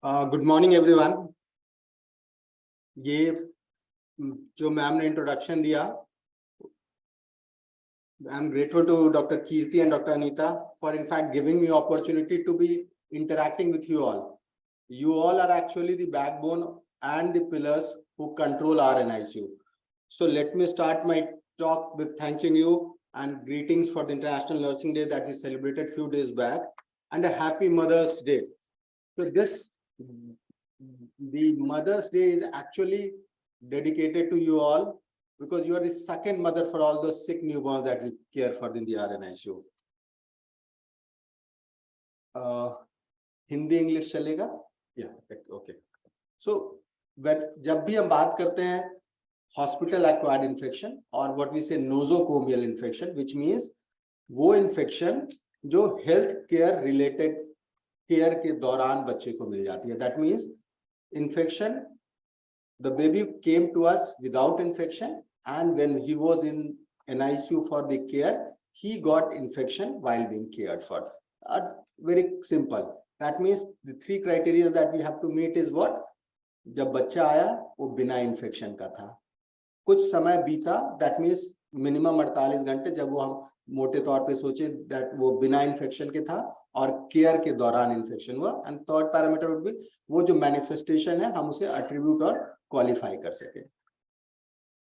Good morning everyone. ये जो ma'am ने इंट्रोडक्शन दिया, I am grateful to doctor Kirti and doctor Anita for in fact giving me opportunity to be interacting with you all. You all are actually the backbone and the pillars who control our NICU. So let me start my talk with thanking you and greetings for the International Nursing Day that we celebrated few days back, and a happy Mother's Day. So the Mother's Day is actually dedicated to you all because you are the second mother for all those sick newborns that we care for in the RNICU. Hindi English चलेगा? Okay. सो जब भी हम बात करते हैं hospital acquired infection और what we से nosocomial infection, which means वो इन्फेक्शन जो हेल्थ केयर रिलेटेड केयर के दौरान बच्चे को मिल जाती है. That means infection, the baby came to us without infection, and when he was in NICU for the care, he got infection while being cared for. Very simple. That means the three criteria that we have to meet is what? जब बच्चा आया वो बिना infection का था, कुछ समय बीता, दैट मीन्स मिनिमम 48 घंटे, जब वो हम मोटे तौर पे सोचे दैट वो बिना इन्फेक्शन के था और केयर के दौरान इन्फेक्शन हुआ. And third parameter would be वो जो मैनिफेस्टेशन है हम उसे एट्रीब्यूट और क्वालिफाई कर सके.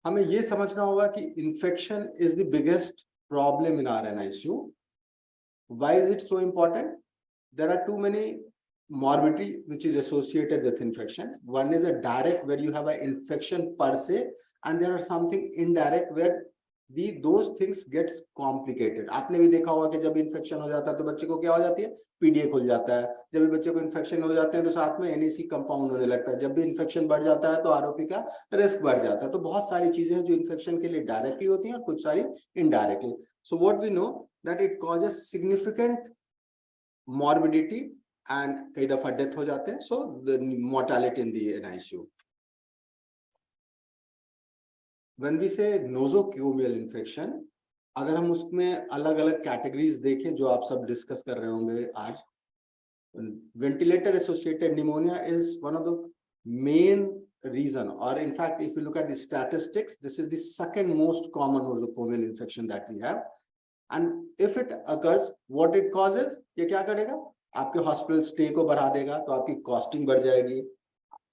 हमें ये समझना होगा कि infection is the biggest problem in our NICU. Why is it so important? There are too many morbidity which is associated with infection. One is a direct, where you have an infection per se, and there are something indirect where those things gets complicated. आपने भी देखा होगा कि जब infection हो जाता है तो बच्चे को क्या हो जाती है? PDA खुल जाता है. जब भी बच्चे को इन्फेक्शन हो जाते हैं तो साथ में NAC कंपाउंड होने लगता है. जब भी इन्फेक्शन बढ़ जाता है तो ROP का रिस्क बढ़ जाता है. तो बहुत सारी चीजें हैं जो इन्फेक्शन के लिए डायरेक्टली होती हैं और कुछ सारी indirectly. So what we know that it causes significant morbidity and कई दफा डेथ हो जाते हैं. So the mortality in the NICU. When we say nosocomial infection, अगर हम उसमें अलग अलग कैटेगरीज देखें जो आप सब डिस्कस कर रहे होंगे आज, ventilator associated pneumonia is one of the main reason, or in fact if you look at the statistics, this is the second most common nosocomial infection that we have. And if it occurs, what it causes, ये क्या करेगा? आपके hospital stay को बढ़ा देगा, तो आपकी costing बढ़ जाएगी.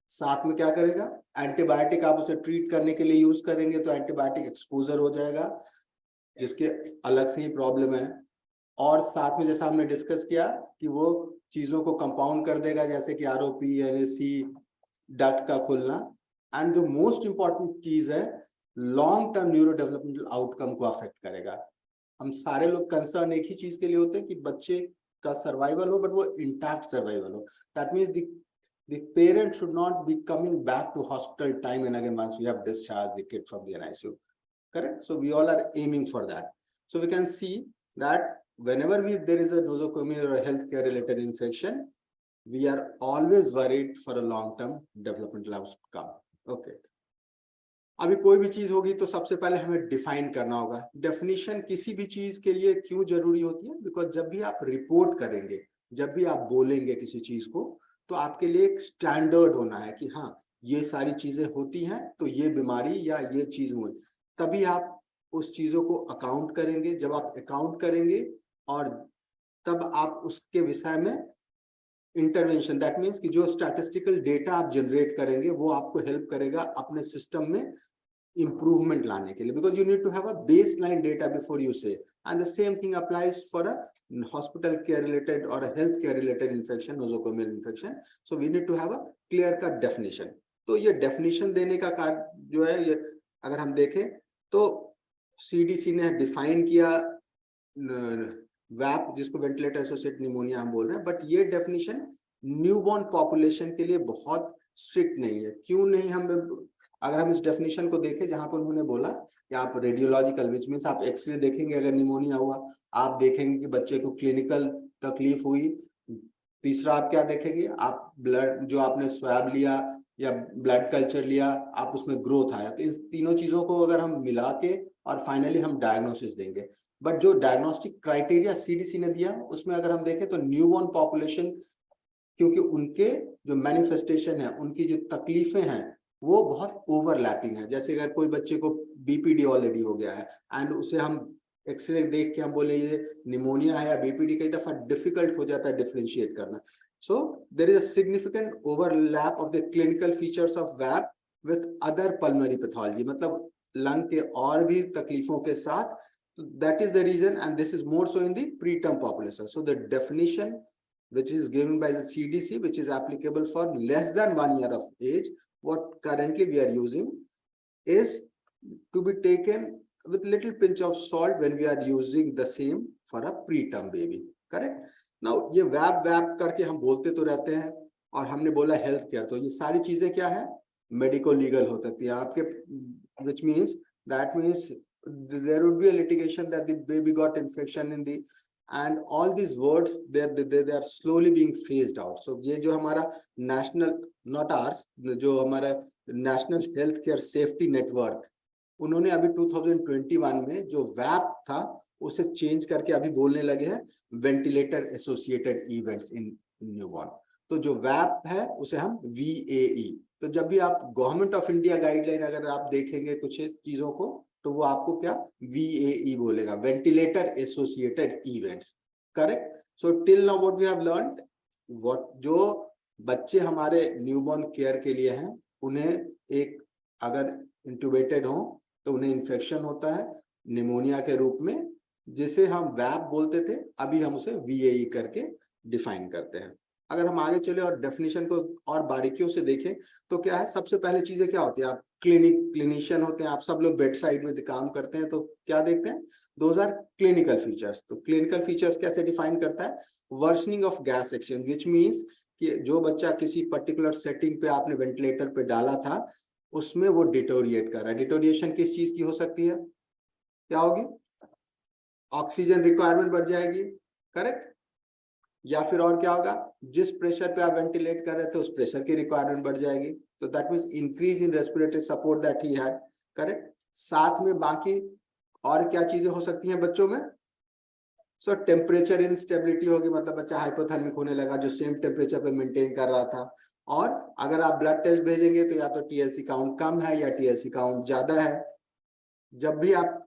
साथ में क्या करेगा? एंटीबायोटिक आप उसे ट्रीट करने के लिए यूज करेंगे तो एंटीबायोटिक एक्सपोजर हो जाएगा, जिसके अलग से ही प्रॉब्लम है. और साथ में जैसा हमने डिस्कस किया कि वो चीजों को कंपाउंड कर देगा, जैसे कि ROP, NAC, डक्ट का खुलना. एंड जो मोस्ट इंपॉर्टेंट चीज है, long term neuro developmental outcome को अफेक्ट करेगा. हम सारे लोग कंसर्न एक ही चीज के लिए होते हैं कि बच्चे का सर्वाइवल हो, बट वो इंटैक्ट सर्वाइवल हो. That means the parent should not be coming back to hospital time and again once we have discharged the kid from the NICU. Correct? So we all are aiming for that. So we can see that whenever there is a nosocomial or a healthcare related infection, we are always worried for a long term developmental outcome. Okay. अभी कोई भी चीज होगी तो सबसे पहले हमें define करना होगा. डेफिनेशन किसी भी चीज के लिए क्यों जरूरी होती है? बिकॉज जब भी आप रिपोर्ट करेंगे, जब भी आप बोलेंगे किसी चीज को, तो आपके लिए एक स्टैंडर्ड होना है कि हाँ ये सारी चीजें होती हैं तो ये बीमारी या ये चीज हुई, तभी आप उस चीजों को अकाउंट करेंगे. जब आप अकाउंट करेंगे और तब आप उसके विषय में इंटरवेंशन, दैट मीन्स कि जो स्टैटिस्टिकल डेटा आप जनरेट करेंगे वो आपको हेल्प करेगा अपने सिस्टम में improvement लाने के लिए, because you need to have a baseline data before you say. And the same thing applies for a hospital care related or a health care related infection, nosocomial infection. So we need to have a clear cut definition. तो ये definition देने का कार्य जो है, ये अगर हम देखें तो CDC ने डिफाइन किया WAP, जिसको वेंटिलेटर एसोसिएटेड निमोनिया हम बोल रहे हैं, बट ये डेफिनेशन न्यूबॉर्न पॉपुलेशन के लिए बहुत स्ट्रिक्ट नहीं है. क्यों नहीं? हम अगर हम इस डेफिनेशन को देखें जहां पर उन्होंने बोला कि आप रेडियोलॉजिकल, विच मीन्स आप एक्सरे देखेंगे अगर निमोनिया हुआ, आप देखेंगे कि बच्चे को क्लिनिकल तकलीफ हुई. तीसरा आप क्या देखेंगे? आप ब्लड, जो आपने स्वैब लिया या ब्लड कल्चर लिया, आप उसमें ग्रोथ आया. तो इन तीनों चीजों को अगर हम मिला के और फाइनली हम डायग्नोसिस देंगे. बट जो डायग्नोस्टिक क्राइटेरिया CDC ने दिया उसमें अगर हम देखें तो न्यूबॉर्न पॉपुलेशन, क्योंकि उनके जो मैनिफेस्टेशन है, उनकी जो तकलीफें हैं वो बहुत ओवरलैपिंग है। जैसे अगर कोई बच्चे को बीपीडी ऑलरेडी हो गया है एंड उसे हम एक्सरे देख के हम बोले ये निमोनिया है या बीपीडी, कई दफा डिफिकल्ट हो जाता है डिफरेंशिएट करना। So there is a significant overlap of the clinical features of VAP with other pulmonary pathology, मतलब लंग के और भी तकलीफों के साथ। That is the reason, and this is more so in the preterm population. So the definition which is given by the CDC, which is applicable for less than 1 year of age, what currently we are using is to be taken with little pinch of salt when we are using the same for a preterm baby. Correct? Now ये वैप करके हम बोलते तो रहते हैं, और हमने बोला हेल्थ केयर, तो ये सारी चीजें क्या है, मेडिको लीगल हो सकती है आपके, which means that means there would be a litigation that the baby got infection in the, and all these words they are slowly being phased out. So ये जो हमारा national, not ours, जो हमारा national health care safety network, उन्होंने अभी 2021 में जो वैप था उसे चेंज करके अभी बोलने लगे हैं ventilator associated events in newborn. तो जो वैप है उसे हम VAE, तो जब भी आप गवर्नमेंट ऑफ इंडिया गाइडलाइन अगर आप देखेंगे कुछ चीजों को, तो वो आपको क्या VAE बोलेगा, ventilator associated events. Correct? So till now what we have learned, what जो बच्चे हमारे न्यूबॉर्न केयर के लिए हैं, उन्हें एक अगर इंट्यूबेटेड हो तो उन्हें इन्फेक्शन होता है निमोनिया के रूप में, जिसे हम वैप बोलते थे, अभी हम उसे VAE करके डिफाइन करते हैं। अगर हम आगे चले और डेफिनेशन को और बारीकियों से देखें तो क्या है, सबसे पहले चीजें क्या होती है, आप क्लिनिशियन होते हैं, आप सब लोग बेड साइड में काम करते हैं, तो क्या देखते हैं, दोज आर क्लिनिकल फीचर्स। तो क्लिनिकल फीचर्स कैसे डिफाइन करता है, worsening of gas exchange, which means कि जो बच्चा किसी पर्टिकुलर सेटिंग पे आपने वेंटिलेटर पे डाला था उसमें वो डिटोरिएट कर रहा है। डिटोरिएशन किस चीज की हो सकती है, क्या होगी, ऑक्सीजन रिक्वायरमेंट बढ़ जाएगी, करेक्ट, या फिर और क्या होगा, जिस प्रेशर पे आप वेंटिलेट कर रहे थे उस प्रेशर की रिक्वायरमेंट बढ़ जाएगी, तो that means increase in respiratory support that he had. Correct? साथ में बाकी और क्या चीजें हो सकती हैं बच्चों में, सो टेम्परेचर इंस्टेबिलिटी होगी, मतलब बच्चा हाइपोथर्मिक होने लगा जो सेम टेम्परेचर पे मेंटेन कर रहा था। और अगर आप ब्लड टेस्ट भेजेंगे तो या तो TLC काउंट कम है या TLC काउंट ज्यादा है। जब भी आप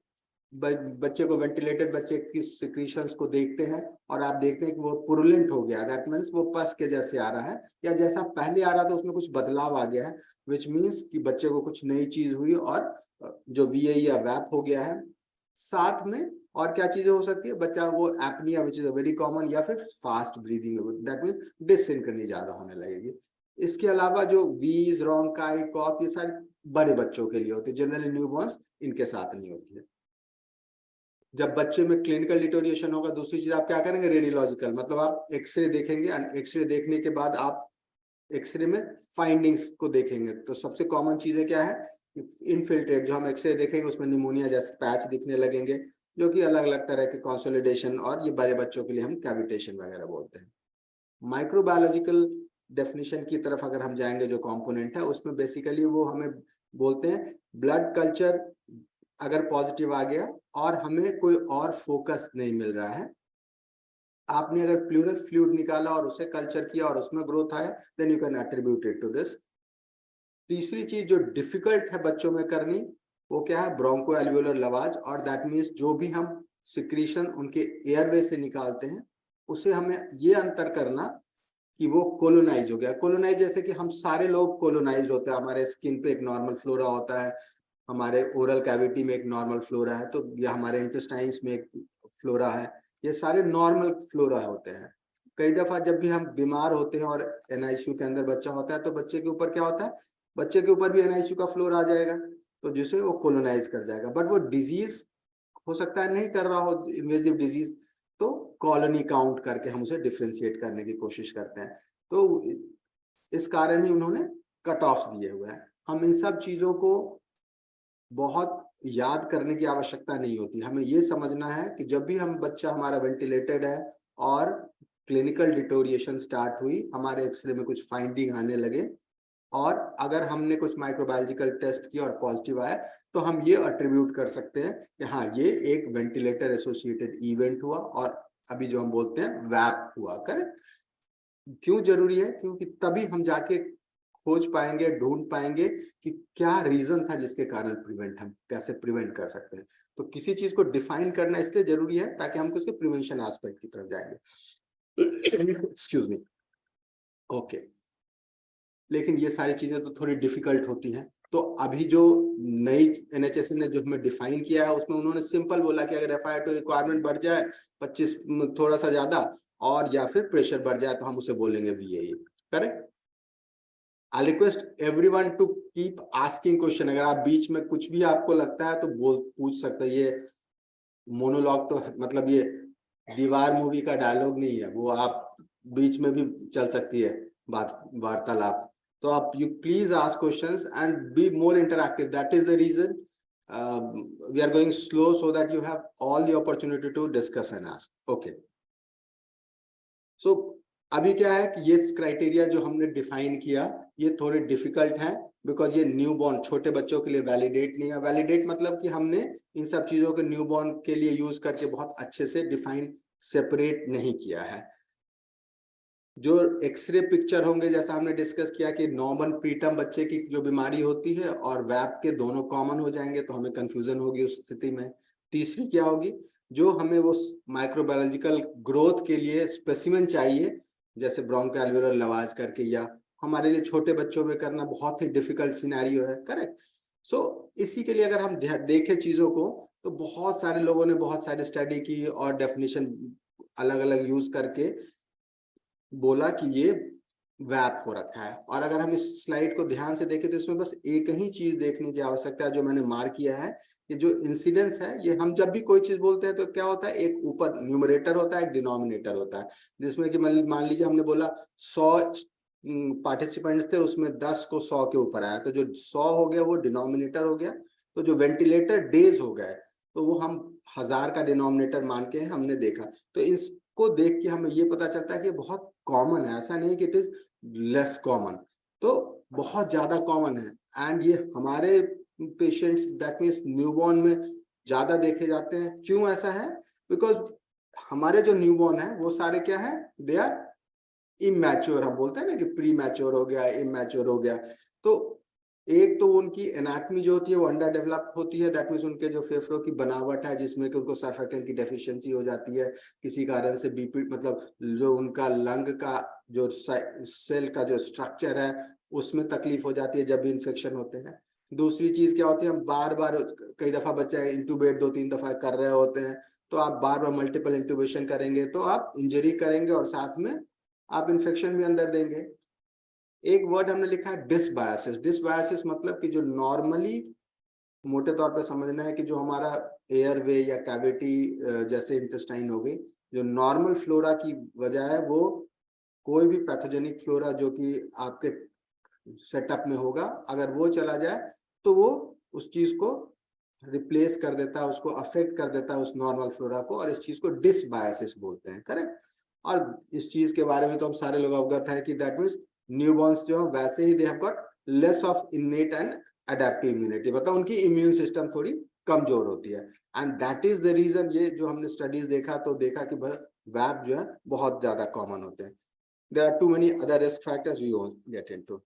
बच्चे को वेंटिलेटेड बच्चे की सिक्रीशंस को देखते हैं और आप देखते हैं कि वो पुरुलेंट हो गया, दैट मीन्स वो पस के जैसे आ रहा है, या जैसा पहले आ रहा था उसमें कुछ बदलाव आ गया है, विच मीन्स कि बच्चे को कुछ नई चीज हुई और जो VAE या वैप हो गया है। साथ में और क्या चीजें हो सकती है, बच्चा वो apnoea which is very common, या फिर फास्ट ब्रीदिंग, दैट मीन्स डिसिंक्रोनी ज्यादा होने लगेगी। इसके अलावा जो वीज, रोंकाई, कॉफ, ये सारे बड़े बच्चों के लिए होते हैं, जनरली न्यूबॉर्न्स इनके साथ नहीं होती है। जब बच्चे में क्लिनिकल डिटोरिएशन होगा, दूसरी चीज आप क्या करेंगे, रेडियोलॉजिकल, मतलब आप एक्सरे देखेंगे, एक्सरे देखने के बाद आप एक्सरे में फाइंडिंग्स को देखेंगे। तो सबसे कॉमन चीजें क्या है, इनफिल्ट्रेट, जो हम एक्सरे देखेंगे उसमें निमोनिया जैसे पैच दिखने लगेंगे, जो कि अलग अलग तरह के कंसोलिडेशन, और ये बड़े बच्चों के लिए हम कैविटेशन वगैरह बोलते हैं। माइक्रोबायोलॉजिकल डेफिनेशन की तरफ अगर हम जाएंगे, जो कंपोनेंट है उसमें बेसिकली वो हमें बोलते हैं ब्लड कल्चर अगर पॉजिटिव आ गया और हमें कोई और फोकस नहीं मिल रहा है, आपने अगर प्लूरल फ्लूइड निकाला और उसे कल्चर किया और उसमें ग्रोथ आया, then you can attribute it to this. तीसरी चीज जो डिफिकल्ट है बच्चों में करनी, वो क्या है, ब्रोंको एल्वियोलर लवाज, और दैट मीन्स जो भी हम सिक्रीशन उनके एयरवे से निकालते हैं उसे हमें ये अंतर करना कि वो कोलोनाइज हो गया। कोलोनाइज जैसे कि हम सारे लोग कोलोनाइज होते हैं, हमारे स्किन पे एक नॉर्मल फ्लोरा होता है, हमारे ओरल कैविटी में एक नॉर्मल फ्लोरा है, तो या हमारे इंटेस्टाइन्स में एक फ्लोरा है, ये सारे नॉर्मल फ्लोरा होते हैं। कई दफा जब भी हम बीमार होते हैं और NICU के अंदर बच्चा होता है, तो बच्चे के ऊपर क्या होता है, बच्चे के ऊपर भी NICU का फ्लोर आ जाएगा, तो जिसे वो कोलोनाइज कर जाएगा, बट वो डिजीज हो सकता है नहीं कर रहा हो, इन्वेजिव डिजीज, तो कॉलोनी काउंट करके हम उसे डिफ्रेंशिएट करने की कोशिश करते हैं। तो इस कारण ही उन्होंने कट ऑफ दिए हुए हैं। हम इन सब चीजों को बहुत याद करने की आवश्यकता नहीं होती, हमें ये समझना है कि जब भी हम बच्चा हमारा वेंटिलेटेड है और क्लिनिकल डिटोरिएशन स्टार्ट हुई, हमारे एक्सरे में कुछ फाइंडिंग आने लगे, और अगर हमने कुछ माइक्रोबायोलॉजिकल टेस्ट किया और पॉजिटिव आया, तो हम ये अट्रीब्यूट कर सकते हैं कि हाँ ये एक वेंटिलेटर एसोसिएटेड इवेंट हुआ, और अभी जो हम बोलते हैं वैप हुआ। करेक्ट? क्यों जरूरी है? क्योंकि तभी हम जाके खोज पाएंगे, ढूंढ पाएंगे कि क्या रीजन था जिसके कारण हम कैसे प्रिवेंट कर सकते हैं। तो किसी चीज को डिफाइन करना इसलिए जरूरी है ताकि हम उसके प्रिवेंशन एस्पेक्ट की तरफ जाएंगे। Excuse me. ओके, लेकिन ये सारी चीजें तो थोड़ी डिफिकल्ट होती हैं। तो अभी जो नई एनएचएस ने जो हमें डिफाइन किया है उसमें उन्होंने सिंपल बोला कि अगर एफआईआर टू रिक्वायरमेंट बढ़ जाए 25 थोड़ा सा ज्यादा, और या फिर प्रेशर बढ़ जाए, तो हम उसे बोलेंगे VAE. Correct? I request everyone to keep asking question. अगर आप बीच में कुछ भी आपको लगता है तो बोल पूछ सकते हैं। ये मोनोलॉग तो मतलब ये दीवार मूवी का डायलॉग नहीं है, वो आप बीच में भी चल सकती है बात, वार्तालाप। तो आप you please ask questions and be more interactive. That is the reason we are going slow, so that you have all the opportunity to discuss and ask. Okay, so अभी क्या है कि ये क्राइटेरिया जो हमने डिफाइन किया ये थोड़े डिफिकल्ट है, बिकॉज ये न्यूबॉर्न छोटे बच्चों के लिए वैलिडेट नहीं है। वैलिडेट मतलब कि हमने इन सब चीजों को न्यूबॉर्न के लिए यूज करके बहुत अच्छे से डिफाइन सेपरेट नहीं किया है। जो एक्सरे पिक्चर होंगे, जैसा हमने डिस्कस किया कि नॉर्मल प्रीटर्म बच्चे की जो बीमारी होती है और वैप के दोनों कॉमन हो जाएंगे, तो हमें कंफ्यूजन होगी उस स्थिति में। तीसरी क्या होगी, जो हमें वो माइक्रोबायोलॉजिकल ग्रोथ के लिए स्पेसिमेन चाहिए, जैसे ब्रोंकोअल्वेओलर लवाज करके, या हमारे लिए छोटे बच्चों में करना बहुत ही डिफिकल्ट सिनेरियो है। करेक्ट? सो इसी के लिए अगर हम देखें चीजों को, तो बहुत सारे लोगों ने बहुत सारी स्टडी की और डेफिनेशन अलग अलग यूज करके बोला कि ये वैप हो रखा है। और अगर हम इस स्लाइड को ध्यान से देखें तो इसमें बस एक ही चीज देखने की आवश्यकता है, जो मैंने मार्क किया है कि जो इंसिडेंस है, ये हम जब भी कोई चीज बोलते हैं तो क्या होता है, एक ऊपर न्यूमरेटर होता है, एक डिनोमिनेटर होता है, जिसमें कि मान लीजिए हमने बोला 100 पार्टिसिपेंट्स थे, उसमें 10 को 100 के ऊपर आया, तो जो 100 हो गया वो डिनोमिनेटर हो गया। तो जो वेंटिलेटर डेज हो गए, तो वो हम 1000 का डिनोमिनेटर मान के हमने देखा। तो इसको देख के हमें ये पता चलता है कि बहुत कॉमन है, ऐसा नहीं कि इट इज लेस कॉमन, तो बहुत ज्यादा कॉमन है। एंड ये हमारे पेशेंट्स, दैट मीन्स न्यूबॉर्न में ज्यादा देखे जाते हैं। क्यों ऐसा है? बिकॉज हमारे जो न्यूबॉर्न है वो सारे क्या है, दे आर इमैच्योर। हम बोलते हैं ना कि प्री मैच्योर हो गया, इमैच्योर हो गया। तो एक तो उनकी एनाटमी जो होती है वो अंडर डेवलप होती है, दैट मीन्स उनके जो फेफड़ों की बनावट है, जिसमें कि उनको सर्फेक्टेंट की डेफिशिएंसी हो जाती है किसी कारण से, बीपी मतलब जो उनका लंग का जो सेल का जो स्ट्रक्चर है उसमें तकलीफ हो जाती है जब भी इन्फेक्शन होते हैं। दूसरी चीज क्या होती है, हम बार बार, कई दफा बच्चे इंटूबेट 2-3 दफा कर रहे होते हैं, तो आप बार बार मल्टीपल इंटूबेशन करेंगे तो आप इंजरी करेंगे और साथ में आप इन्फेक्शन भी अंदर देंगे। एक वर्ड हमने लिखा है डिसबायोसिस। डिसबायोसिस मतलब कि जो नॉर्मली, मोटे तौर पे समझना है कि जो हमारा एयरवे या कैविटी जैसे इंटेस्टाइन हो गई, जो नॉर्मल फ्लोरा की वजह है, वो कोई भी पैथोजेनिक फ्लोरा जो कि आपके सेटअप में होगा, अगर वो चला जाए तो वो उस चीज को रिप्लेस कर देता है, उसको अफेक्ट कर देता है उस नॉर्मल फ्लोरा को, और इस चीज को डिसबायोसिस बोलते हैं। करेक्ट? और इस चीज के बारे में तो हम सारे लोग अवगत है कि दैट मीन्स न्यूबॉर्न्स जो वैसे ही they have got less of innate and adaptive immunity, मतलब उनकी इम्यून सिस्टम थोड़ी कमजोर होती है। And that is the reason, ये जो हमने स्टडीज देखा तो देखा कि वैप जो है बहुत ज्यादा कॉमन होते हैं। There are too many other risk factors we won't get into.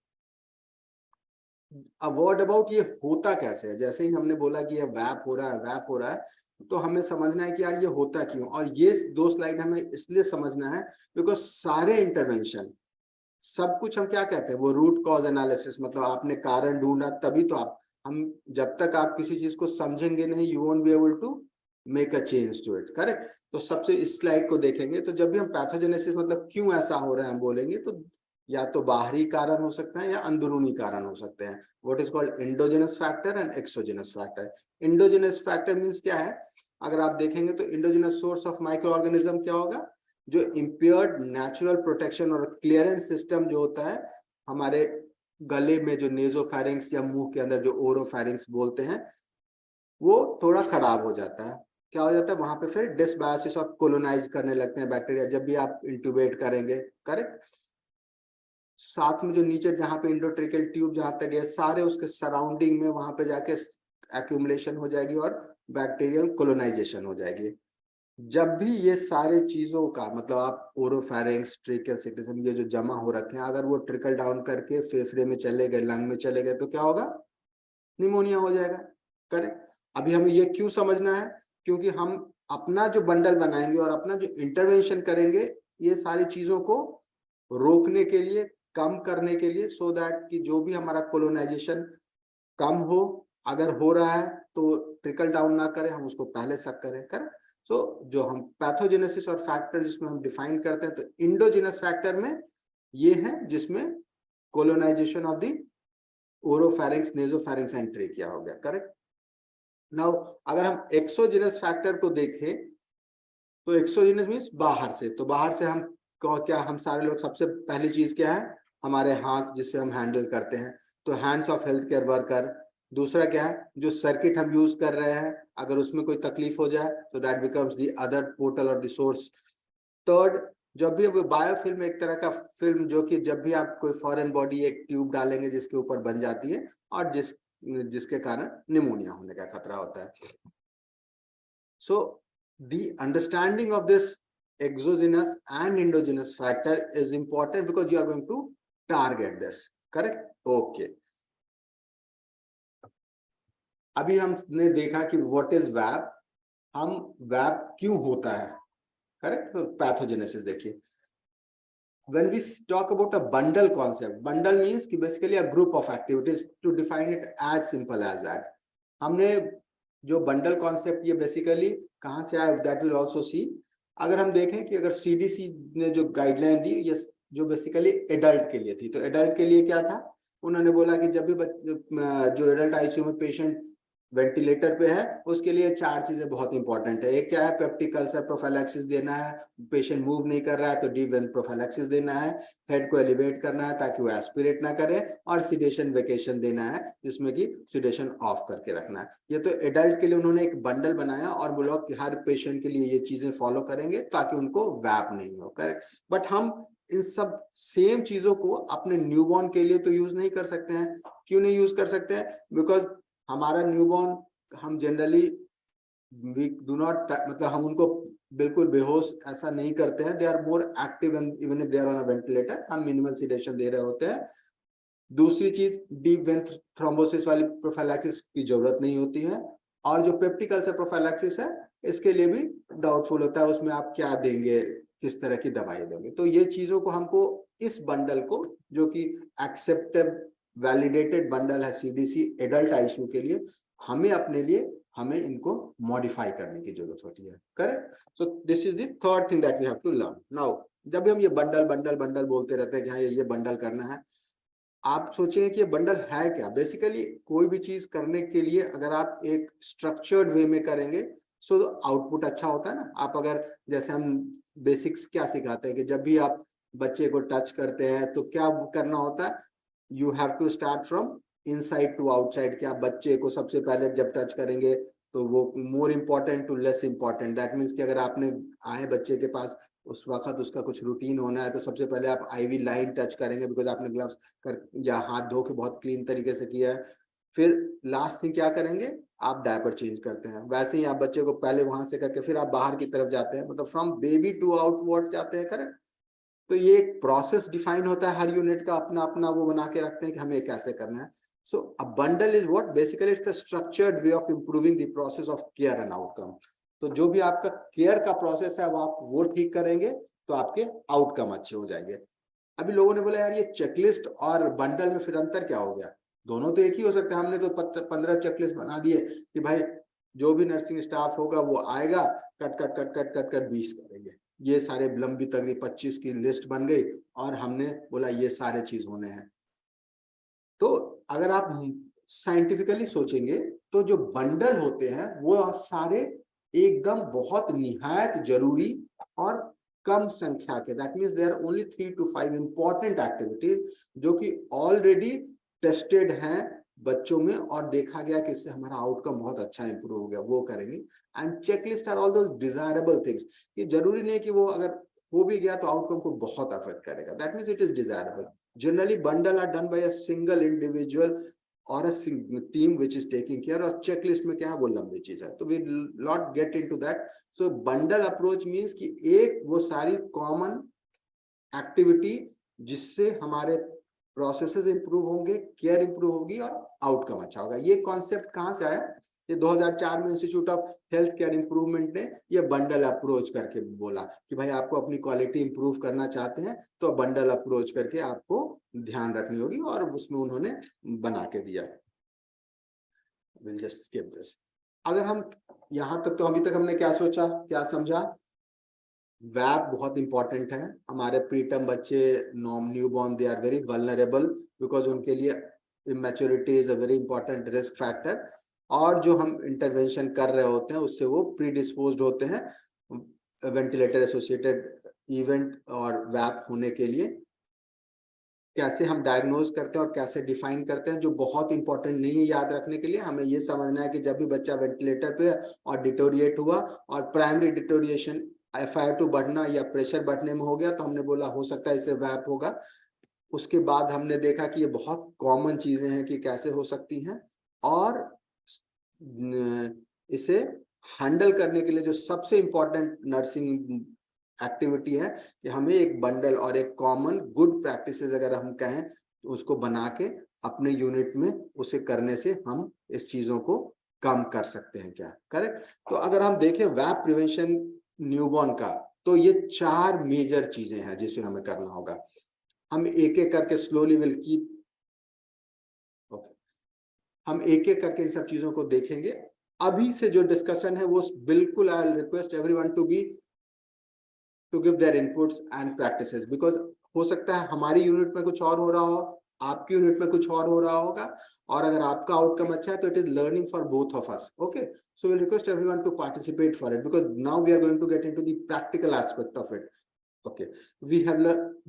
Word about ये होता कैसे है, जैसे ही हमने बोला कि ये वैप हो रहा है, वैप हो रहा है, तो हमें समझना है कि यार ये होता क्यों। और ये दो स्लाइड हमें इसलिए समझना है बिकॉज सारे इंटरवेंशन, सब कुछ हम क्या कहते हैं, वो रूट कॉज एनालिसिस, मतलब आपने कारण ढूंढा तभी तो आप, हम जब तक आप किसी चीज को समझेंगे नहीं, you won't be able to make a change to it. Correct? तो सबसे इस स्लाइड को देखेंगे तो जब भी हम पैथोजेनेसिस मतलब क्यों ऐसा हो रहा है हम बोलेंगे, तो या तो बाहरी कारण हो सकता है या अंदरूनी कारण हो सकते हैं। What is called endogenous factor and exogenous factor. Endogenous factor means क्या है, अगर आप देखेंगे तो endogenous source of micro organism क्या होगा, जो इम्पेयर्ड नेचुरल प्रोटेक्शन और क्लियरेंस सिस्टम जो होता है हमारे गले में, जो नेजोफेरिंक्स या मुंह के अंदर जो ओरोफेरिंक्स बोलते हैं, वो थोड़ा खराब हो जाता है। क्या हो जाता है वहां पे, फिर डिसबायोसिस और कोलोनाइज करने लगते हैं बैक्टीरिया जब भी आप इंट्यूबेट करेंगे। करेक्ट? साथ में जो नीचे जहां पे इंडोट्रेकियल ट्यूब जहां तक है, सारे उसके सराउंडिंग में वहां पे जाके एक्यूमुलेशन हो जाएगी और बैक्टीरियल कोलोनाइजेशन हो जाएगी। जब भी ये सारे चीजों का मतलब आप ओरोफैरिंक्स, ट्रेकियल सिक्रेशन ये जो जमा हो रखे हैं, अगर वो ट्रिकल डाउन करके फेफड़े में चले गए, लंग में चले गए, तो क्या होगा? निमोनिया हो जाएगा। करेक्ट। अभी हमें ये क्यों समझना है? क्योंकि हम अपना जो बंडल बनाएंगे और अपना जो इंटरवेंशन करेंगे ये सारी चीजों को रोकने के लिए, कम करने के लिए, सो दैट कि जो भी हमारा कोलोनाइजेशन कम हो, अगर हो रहा है तो ट्रिकल डाउन ना करें, हम उसको पहले सक करें। करेक्ट। सो जो हम पैथोजेनेसिस और फैक्टर जिसमें हम डिफाइन करते हैं, तो इंडोजिनस फैक्टर में ये है जिसमें colonization of the oropharynx, nasopharynx and trachea हो गया। करेक्ट। नाउ अगर हम एक्सोजिनस फैक्टर को देखें तो एक्सोजिनस मीन्स बाहर से, तो बाहर से हम क्या, हम सारे लोग सबसे पहली चीज क्या है? हमारे हाथ जिससे हम हैंडल करते हैं, तो hands of health care worker. दूसरा क्या है? जो सर्किट हम यूज कर रहे हैं, अगर उसमें कोई तकलीफ हो जाए तो that becomes the other portal और द सोर्स। थर्ड, जब भी वो बायोफिल्म एक तरह का फिल्म जो कि जब भी आप कोई फॉरेन बॉडी एक ट्यूब डालेंगे जिसके ऊपर बन जाती है और जिसके कारण निमोनिया होने का खतरा होता है। So the understanding of this exogenous and endogenous factor is important because you are going to target this. Correct? Okay. अभी हमने देखा कि what is VAP, हम VAP क्यों होता है। करेक्ट। तो पैथोजेनेसिस देखिए, when we talk about a bundle concept, bundle means कि basically a group of activities, to define it as simple as that. हमने जो बंडल कॉन्सेप्ट ये बेसिकली कहाँ से आया, दैट विल आल्सो सी। अगर हम देखें कि अगर सीडीसी ने जो गाइडलाइन दी ये जो बेसिकली एडल्ट के लिए थी, तो एडल्ट के लिए क्या था? उन्होंने बोला कि जब भी जो एडल्ट आईसीयू में पेशेंट वेंटिलेटर पे है उसके लिए 4 चीजें बहुत इंपॉर्टेंट है। एक क्या है? पेप्टिक अल्सर प्रोफाइलैक्सिस देना है, पेशेंट मूव नहीं कर रहा है तो डीप वेन प्रोफाइलैक्सिस देना है, हेड को एलिवेट करना है ताकि वो एस्पिरेट ना करे, और सिडेशन वेकेशन देना है जिसमें कि सिडेशन ऑफ करके रखना है। ये तो एडल्ट के लिए उन्होंने एक बंडल बनाया और बोला कि हर पेशेंट के लिए ये चीजें फॉलो करेंगे ताकि उनको वैप नहीं हो। करेक्ट। बट हम इन सब सेम चीजों को अपने न्यूबॉर्न के लिए तो यूज नहीं कर सकते हैं। क्यों नहीं यूज कर सकते हैं? बिकॉज हमारा न्यूबॉर्न, हम जनरली वी डू नॉट, मतलब हम उनको बिल्कुल बेहोश ऐसा नहीं करते हैं। They are more active even if they are on a ventilator, हम मिनिमल सिडेशन दे रहे होते हैं। दूसरी चीज, डीप वेन थ्रोम्बोसिस वाली प्रोफाइलैक्सिस की जरूरत नहीं होती है। और जो पेप्टिक अल्सर प्रोफाइलैक्सिस है इसके लिए भी डाउटफुल होता है, उसमें आप क्या देंगे, किस तरह की दवाई देंगे। तो ये चीजों को हमको इस बंडल को, जो कि एक्सेप्टेड वैलिडेटेड बंडल है सीडीसी एडल्ट आईसीयू के लिए, हमें अपने लिए हमें इनको मॉडिफाई करने की जरूरत होती है। Correct. So this is the third thing that we have to learn. Now जब भी हम ये बंडल बंडल बंडल बोलते रहते हैं कि हाँ ये बंडल करना है, आप सोचें कि ये बंडल है क्या। बेसिकली कोई भी चीज करने के लिए अगर आप एक स्ट्रक्चर्ड वे में करेंगे सो आउटपुट अच्छा होता है ना। आप अगर, जैसे हम बेसिक्स क्या सिखाते हैं कि जब भी आप बच्चे को टच करते हैं तो क्या करना होता है, you have to start from inside to outside. कि आप बच्चे को सबसे पहले जब टच करेंगे तो वो more important to less important. That means कि अगर आपने आए बच्चे के पास, उस वक्त उसका कुछ रूटीन होना है तो सबसे पहले आप आईवी लाइन टच करेंगे बिकॉज आपने ग्लव्स कर या हाथ धो के बहुत क्लीन तरीके से किया है। फिर लास्ट थिंग क्या करेंगे, आप डायपर चेंज करते हैं। वैसे ही आप बच्चे को पहले वहां से करके फिर आप बाहर की तरफ जाते हैं, मतलब फ्रॉम बेबी टू आउटवर्ड जाते हैं। करेक्ट। तो ये एक प्रोसेस डिफाइन होता है, हर यूनिट का अपना अपना वो बना के रखते हैं कि हमें कैसे करना है। So a bundle is what, basically it's the structured way of improving the process of care and outcome. तो जो भी आपका केयर का प्रोसेस है वो आप वो ठीक करेंगे तो आपके आउटकम अच्छे हो जाएंगे। अभी लोगों ने बोला यार ये चेकलिस्ट और बंडल में फिर अंतर क्या हो गया, दोनों तो एक ही हो सकते हैं। हमने तो 15 चेकलिस्ट बना दिए कि भाई जो भी नर्सिंग स्टाफ होगा वो आएगा, cut cut cut cut cut cut 20 करेंगे। ये सारे लंबी तगड़ी 25 की लिस्ट बन गई और हमने बोला ये सारे चीज होने हैं। तो अगर आप साइंटिफिकली सोचेंगे तो जो बंडल होते हैं वो सारे एकदम बहुत निहायत जरूरी और कम संख्या के, that means there only 3 to 5 important activities जो कि ऑलरेडी टेस्टेड हैं बच्चों में और देखा गया कि इससे हमारा आउटकम बहुत अच्छा इंप्रूव हो गया, वो करेंगे। And checklist are all those desirable things, कि जरूरी नहीं कि वो अगर हो भी गया तो आउटकम को बहुत अफेक्ट करेगा, that means it is desirable. Generally, bundle are done by a single individual or a team which is taking care, और checklist में क्या है वो लंबी चीज है, तो we not get into that. So bundle approach means कि एक वो सारी common activity जिससे हमारे प्रोसेसेस इंप्रूव होंगे, केयर इंप्रूव होगी और आउटकम अच्छा होगा. ये कॉन्सेप्ट कहाँ से आया? ये 2004 में institute of health care improvement ने ये बंडल अप्रोच करके बोला कि भाई आपको अपनी क्वालिटी इंप्रूव करना चाहते हैं तो बंडल अप्रोच करके आपको ध्यान रखनी होगी, और उसमें उन्होंने बना के दिया. We'll just skip this. अगर हम यहाँ तक, तो अभी तक हमने क्या सोचा, क्या समझा? वैप बहुत इंपॉर्टेंट है. हमारे प्रीटर्म बच्चे, new born, they are very vulnerable because उनके लिए immaturity is a very important risk factor, और जो हम इंटरवेंशन कर रहे होते हैं उससे वो प्रीडिस्पोज्ड होते हैं वेंटिलेटर एसोसिएटेड इवेंट और वैप होने के लिए. कैसे हम डायग्नोज करते हैं और कैसे डिफाइन करते हैं, जो बहुत इंपॉर्टेंट नहीं है याद रखने के लिए. हमें ये समझना है कि जब भी बच्चा वेंटिलेटर पे और डिटोरिएट हुआ और प्राइमरी डिटोरिएशन FiO2 बढ़ना या प्रेशर बढ़ने में हो गया, तो हमने बोला हो सकता है इसे वैप होगा. उसके बाद हमने देखा कि ये बहुत कॉमन चीजें हैं कि कैसे हो सकती हैं, और इसे हैंडल करने के लिए जो सबसे इंपॉर्टेंट नर्सिंग एक्टिविटी है कि हमें एक बंडल और एक कॉमन गुड प्रैक्टिसेस अगर हम कहें तो उसको बना के अपने यूनिट में उसे करने से हम इस चीजों को कम कर सकते हैं. क्या करेक्ट? तो अगर हम देखें वैप प्रिवेंशन न्यूबॉर्न का, तो ये 4 मेजर चीजें हैं जिसे हमें करना होगा. हम एक एक करके स्लोली विल कीप, हम एक एक करके इन सब चीजों को देखेंगे. अभी से जो डिस्कशन है वो बिल्कुल I request everyone to give their inputs and practices, because हो सकता है हमारी यूनिट में कुछ और हो रहा हो, आपकी यूनिट में कुछ और हो रहा होगा, और अगर आपका आउटकम अच्छा है तो it is learning for both of us. Okay, so will request everyone to participate for it, because now we are going to get into the practical aspect of it. Okay, we have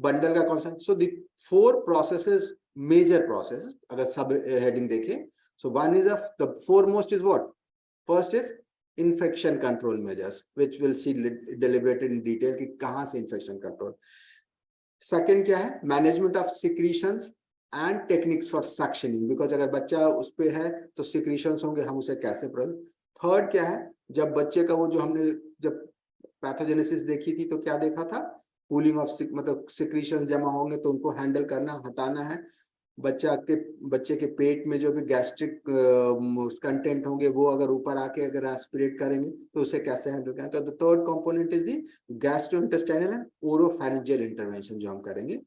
bundle का concept. So the 4 processes, major processes, अगर सब heading देखें, so one is the foremost is what? First is infection control measures, which we'll see deliberated in detail कि कहाँ से infection control. Second क्या है? Management of secretions and techniques for suctioning, because अगर बच्चा उस पे है तो secretions होंगे, हम उसे कैसे प्रयोग. थर्ड क्या है? जब बच्चे का वो जो हमने जब पैथोजेनेसिस देखी थी तो क्या देखा था? कूलिंग ऑफ मतलब सिक्रीशन जमा होंगे तो उनको हैंडल करना, हटाना है. बच्चे के पेट में जो भी गैस्ट्रिक कंटेंट होंगे वो अगर ऊपर आके अगर एस्पिरेट करेंगे तो उसे कैसे हैंडल करें. तो the third component is the gastrointestinal and oropharyngeal intervention जो हम करेंगे.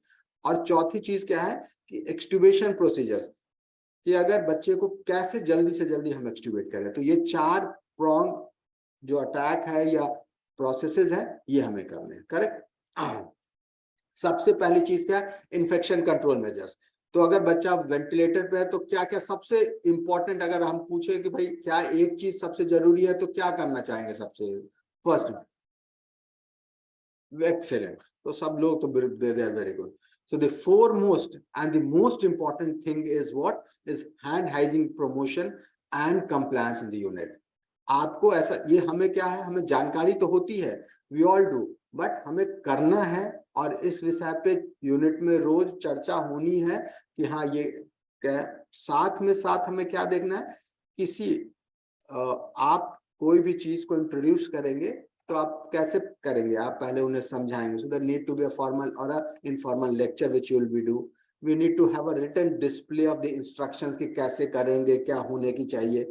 और चौथी चीज क्या है कि एक्सट्यूबेशन प्रोसीजर्स, कि अगर बच्चे को कैसे जल्दी से जल्दी हम एक्सट्यूबेट करें. तो ये 4 प्रॉन्ग जो अटैक है या प्रोसेसेस है ये हमें करने हैं. करेक्ट? सबसे पहली चीज क्या है? Infection control measures. तो अगर बच्चा वेंटिलेटर पे है तो क्या क्या सबसे इंपॉर्टेंट, अगर हम पूछे कि भाई क्या एक चीज सबसे जरूरी है तो क्या करना चाहेंगे सबसे फर्स्ट? एक्सेलेंट. तो सब लोग तो they are very good. So the foremost and the most important thing is what? Is hand hygiene promotion and compliance in the unit. आपको ऐसा, ये हमें क्या है, हमें जानकारी तो होती है, we all do, बट हमें करना है, और इस विषय पे यूनिट में रोज चर्चा होनी है कि हाँ ये क्या. साथ में साथ हमें क्या देखना है, किसी आप कोई भी चीज को इंट्रोड्यूस करेंगे तो आप कैसे करेंगे, आप पहले उन्हें समझाएंगे. So there need to be a formal और a informal lecture which you will be do. We need to have a written display of the instructions कि कैसे करेंगे, क्या होने की चाहिए.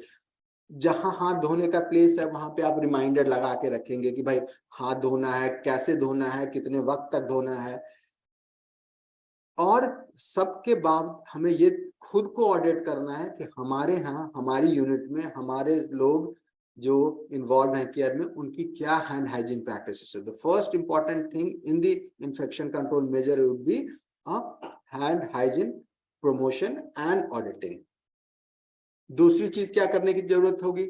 जहां हाथ धोने का प्लेस है वहां पे आप रिमाइंडर लगा के रखेंगे कि भाई हाथ धोना है, कैसे धोना है, कितने वक्त तक धोना है. और सबके बाद हमें ये खुद को ऑडिट करना है कि हमारे यहाँ हमारी यूनिट में हमारे लोग जो इन्वॉल्व हैं केयर में उनकी क्या हैंड हाइजीन प्रैक्टिसेस है. The first important thing in the infection control measure would be hand hygiene promotion and auditing. दूसरी चीज क्या करने की जरूरत होगी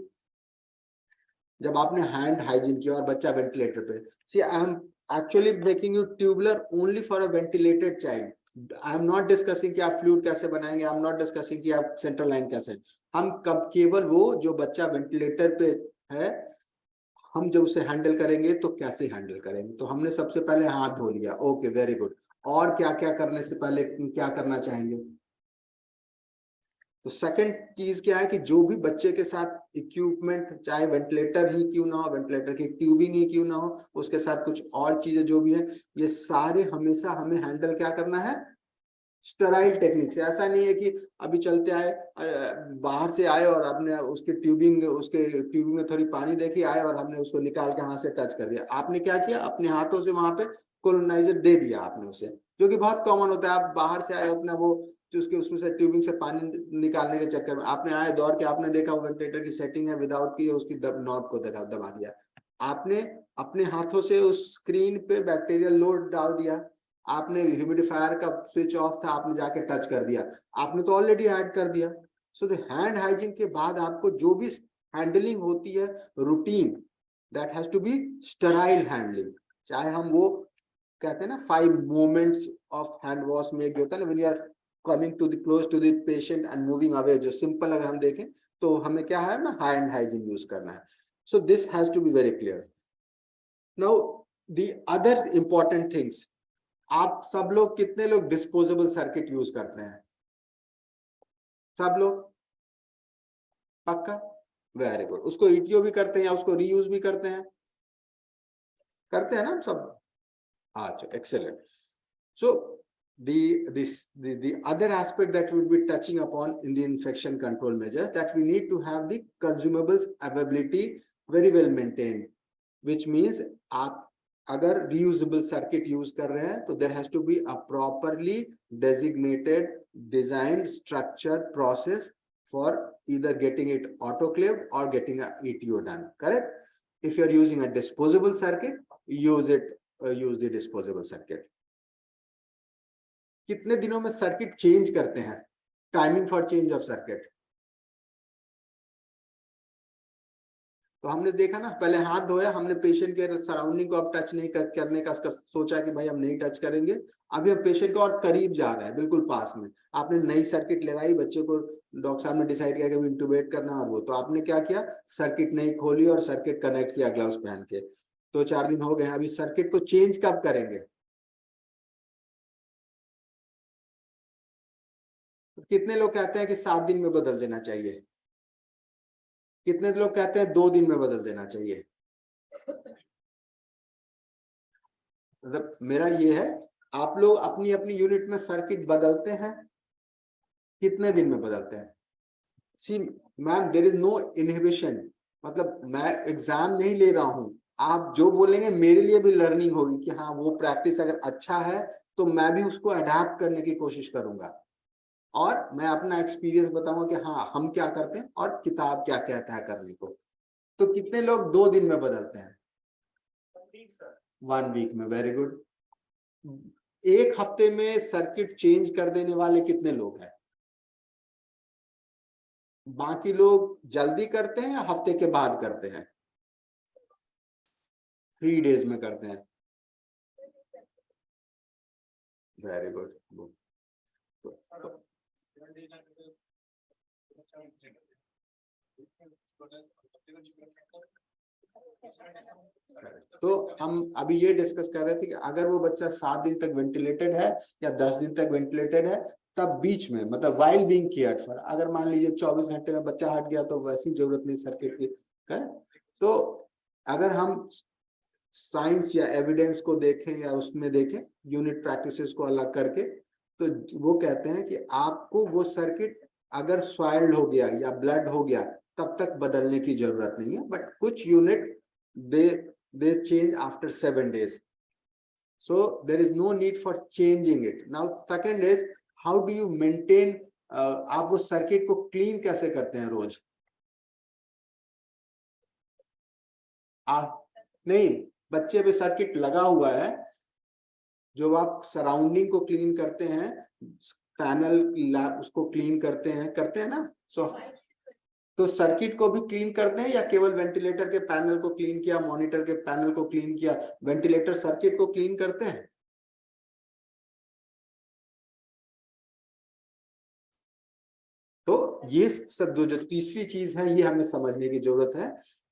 जब आपने हैंड हाइजीन किया और बच्चा वेंटिलेटर पे. See I am actually making you tubular only for a ventilated child. I am not discussing कि आप फ्लूइड कैसे बनाएंगे, आई एम नॉट डिस्कसिंग कि आप सेंट्रल लाइन कैसे. हम कब केवल वो जो बच्चा वेंटिलेटर पे है हम जब उसे हैंडल करेंगे तो कैसे हैंडल करेंगे. तो हमने सबसे पहले हाथ धो लिया, ओके वेरी गुड. और क्या क्या करने से पहले क्या करना चाहेंगे? तो सेकंड चीज क्या है कि जो भी बच्चे के साथ इक्विपमेंट, चाहे वेंटिलेटर ही क्यों ना हो, वेंटिलेटर की ट्यूबिंग ही क्यों ना हो, उसके साथ कुछ और चीजें जो भी है, ये सारे हमेशा हमें हैंडल क्या करना है, स्टेराइल टेक्निक से। ऐसा नहीं है कि अभी चलते आए, बाहर से आए और आपने उसके ट्यूबिंग में थोड़ी पानी देखी, आए और हमने उसको निकाल के हाथ से टच कर दिया। आपने क्या किया, अपने हाथों से वहां पे कोलोनाइजर दे दिया आपने उसे, जो कि बहुत कॉमन होता है। आप बाहर से आए अपना वो जो उसके उसमें से ट्यूबिंग से पानी निकालने के चक्कर में आपने आए दौड़ के, आपने देखा वो वेंटिलेटर की सेटिंग है विदाउट की, उसकी नॉब को दबा दिया। आपने अपने हाथों से उस स्क्रीन पे बैक्टीरियल लोड डाल दिया, आपने ह्यूमिडिफायर का स्विच ऑफ था, आपने जाके टच कर दिया, आपने तो ऑलरेडी ऐड कर दिया। सो द हैंड हाइजीन के बाद आपको जो भी हैंडलिंग होती है routine, that has to be sterile handling. चाहे हम वो कहते हैं ना 5 मोमेंट्स ऑफ हैंड वॉश में, एक जो होता है ना when you are coming to the close to the patient and moving away, जो सिंपल अगर हम देखें तो हमें क्या है ना, हैंड हाइजीन यूज करना है। So this has to be very clear. Now the other important things, आप सब लोग कितने लोग डिस्पोजेबल सर्किट यूज करते हैं? सब लोग? पक्का? Very good. उसको ईटीओ भी करते हैं या उसको रीयूज भी करते हैं? करते हैं ना सब? अच्छा, excellent. So the other aspect that we'll be touching upon in the infection control measures, that we need to have the consumables availability very well maintained, which means आप अगर reusable circuit use कर रहे हैं तो there has to be a properly designated designed structure process for either getting it autoclaved or getting a ETO done, correct? If you are using a disposable circuit, use the disposable circuit. कितने दिनों में circuit change करते हैं? Timing for change of circuit. तो हमने देखा ना, पहले हाथ धोया हमने, पेशेंट के सराउंडिंग को अब टच नहीं करने का सोचा कि भाई हम नहीं टच करेंगे। अभी हम पेशेंट को और करीब जा रहे हैं, बिल्कुल पास में। आपने नई सर्किट लगाई, बच्चे को डॉक्टर साहब ने डिसाइड किया कि इंटुबेट करना, और वो तो आपने क्या किया, सर्किट नहीं खोली और सर्किट कनेक्ट किया ग्लव्स पहन के। तो 4 दिन हो गए, अभी सर्किट को चेंज कब करेंगे? कितने लोग कहते हैं कि 7 दिन में बदल देना चाहिए? कितने लोग कहते हैं 2 दिन में बदल देना चाहिए? मतलब मेरा ये है, आप लोग अपनी अपनी यूनिट में सर्किट बदलते हैं, कितने दिन में बदलते हैं? See ma'am, there is no inhibition, मतलब मैं एग्जाम नहीं ले रहा हूं। आप जो बोलेंगे मेरे लिए भी लर्निंग होगी कि हाँ वो प्रैक्टिस अगर अच्छा है तो मैं भी उसको अडैप्ट करने की कोशिश करूंगा, और मैं अपना एक्सपीरियंस बताऊंगा कि हाँ हम क्या करते हैं और किताब क्या कहता है करने को। तो कितने लोग 2 दिन में बदलते हैं? 1 वीक में। Very good. 1 हफ्ते में सर्किट चेंज कर देने वाले कितने लोग हैं? बाकी लोग जल्दी करते हैं या हफ्ते के बाद करते हैं? 3 डेज में करते हैं। Very good. तो हम अभी ये डिस्कस कर रहे थे कि अगर वो बच्चा 7 दिन तक वेंटिलेटेड है या 10 दिन तक वेंटिलेटेड है, तब बीच में मतलब वाइल बीइंग केयर्ड फॉर, अगर मान लीजिए 24 घंटे में बच्चा हट गया तो वैसी जरूरत नहीं सर्किट की, कर। तो अगर हम साइंस या एविडेंस को देखें या उसमें देखें यूनिट प्रैक्टिसेस को अलग करके, तो वो कहते हैं कि आपको वो सर्किट अगर सॉइल्ड हो गया या ब्लड हो गया तब तक बदलने की जरूरत नहीं है, बट कुछ unit they change after 7 days, so there is no need for changing it. Now second is, how do you maintain, आप वो सर्किट को क्लीन कैसे करते हैं रोज? नहीं, बच्चे पे सर्किट लगा हुआ है, जो आप सराउंडिंग को क्लीन करते हैं, पैनल लैब उसको क्लीन करते हैं ना। तो सर्किट को भी क्लीन करते हैं या केवल वेंटिलेटर के पैनल को क्लीन किया, मॉनिटर के पैनल को क्लीन किया, वेंटिलेटर सर्किट को क्लीन करते हैं? तो ये सब जो तीसरी चीज है ये हमें समझने की जरूरत है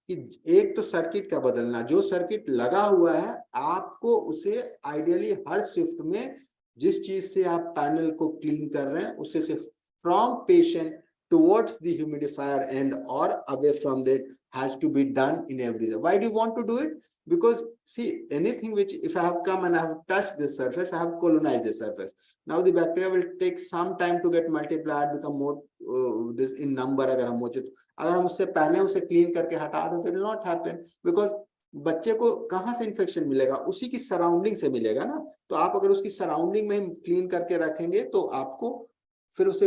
कि एक तो सर्किट का बदलना, जो सर्किट लगा हुआ है आपको उसे आइडियली हर शिफ्ट में जिस चीज से आप पैनल को क्लीन कर रहे हैं उसे से from patient towards the humidifier end or away from that has to be done in every. Why do you want to do it? Because see, anything which, if I have come and I have touched this surface, I have colonized the surface. Now the bacteria will take some time to get multiplied, become more this in number. अगर हम उससे पहले उसे clean करके हटा दें तो it will not happen, because बच्चे को कहाँ से इन्फेक्शन मिलेगा? उसी की सराउंडिंग से मिलेगा ना। तो आप अगर उसकी सराउंडिंग में क्लीन करके रखेंगे तो आपको फिर उसे